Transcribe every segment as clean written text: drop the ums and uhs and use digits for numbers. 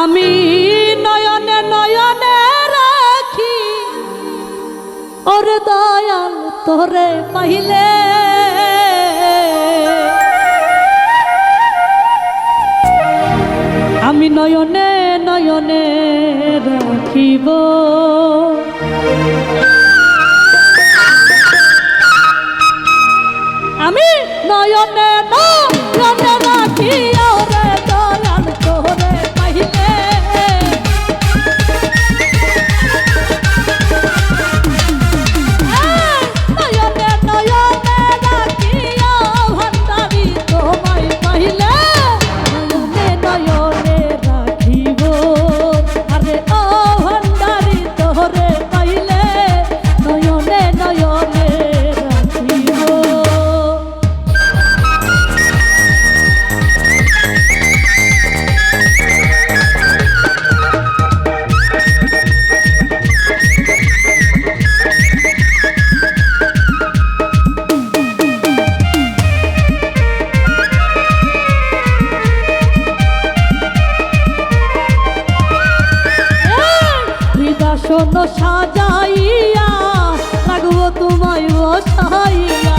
আমি নয়নে নয়নে রাখি ওরে দয়াল তোরে পাইলে আমি নয়নে নয়নে রাখিব আমি নয়নে নয়নে রাখি ওরে দয়াল তোরে পাইলে নয়নে নয়নে রাখি ভান্ডারি তোমায় পাইলে নয়নে নয়নে রাখিব আরে ও ভান্ডারি তোরে পাইলে নয়নে নয়নে রাখিব। শোনো সাজাইয়া রাখবো তোমায় বসাইয়া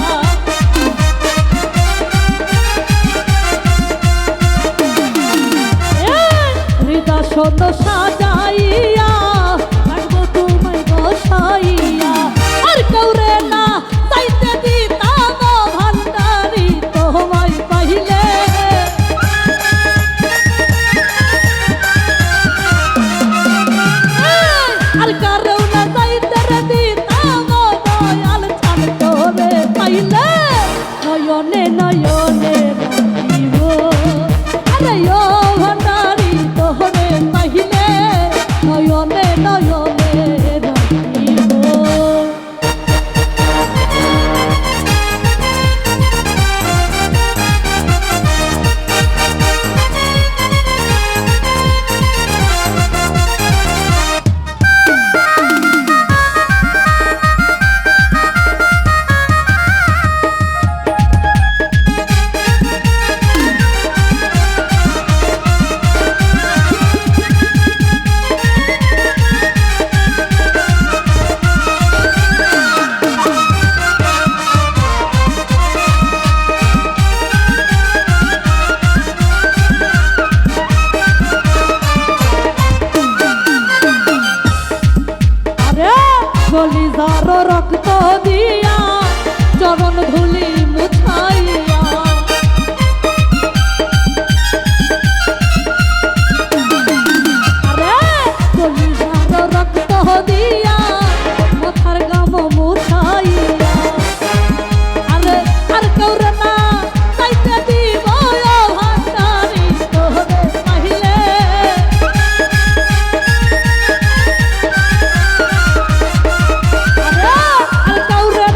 হৃদয় শোনো সাজাইয়া রাখবো তোমায় বসাইয়া আর কৌরে না চাইতে দিতাম ভান্ডারি তোমায় পাইলে আর কারো না যাইতে রে দিতাম দয়াল চাল তোরে পাইলে নয়নে নয়নে রাখিব আরে ও ভান্ডারি তোরে পাইলে নয়নে নয়নে রাখিব। কলিজার রক্ত দিয়া চরণ ধুলি মুছাইয়া আরে কলিজার রক্ত দিয়া মাথার গাম মুছাইয়া আরে আর কৌরে না চাইতে দিব ভান্ডারি তোরে পাইলে আর কৌরে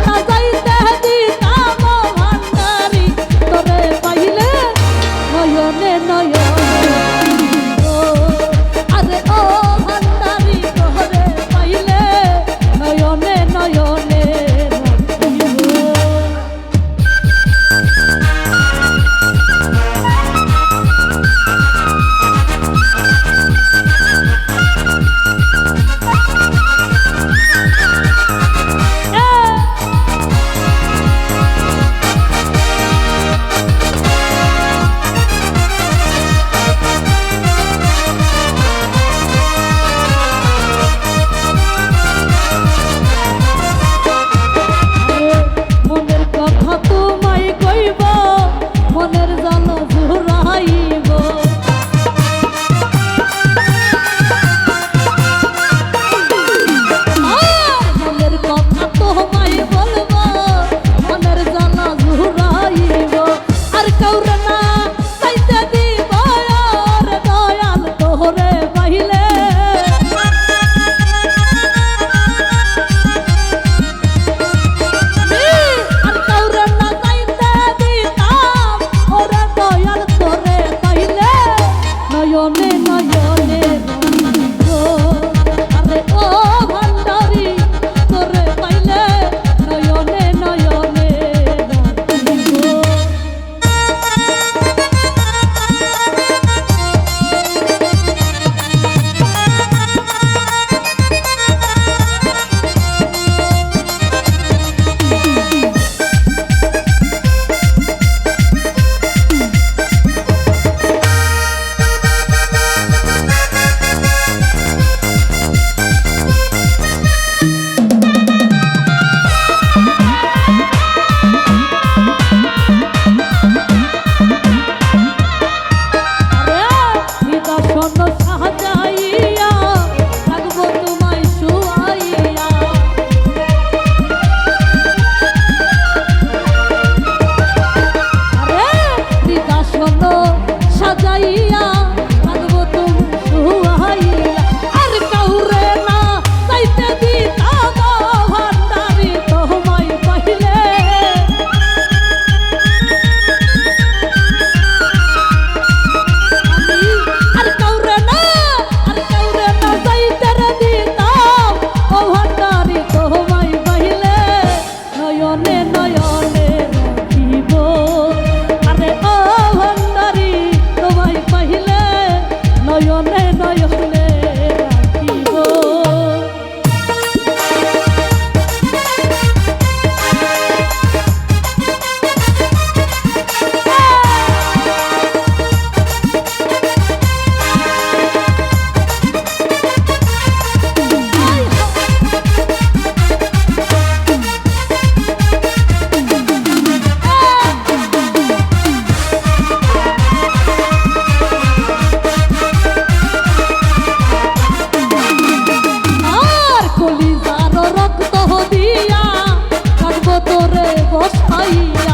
মুছাইয়া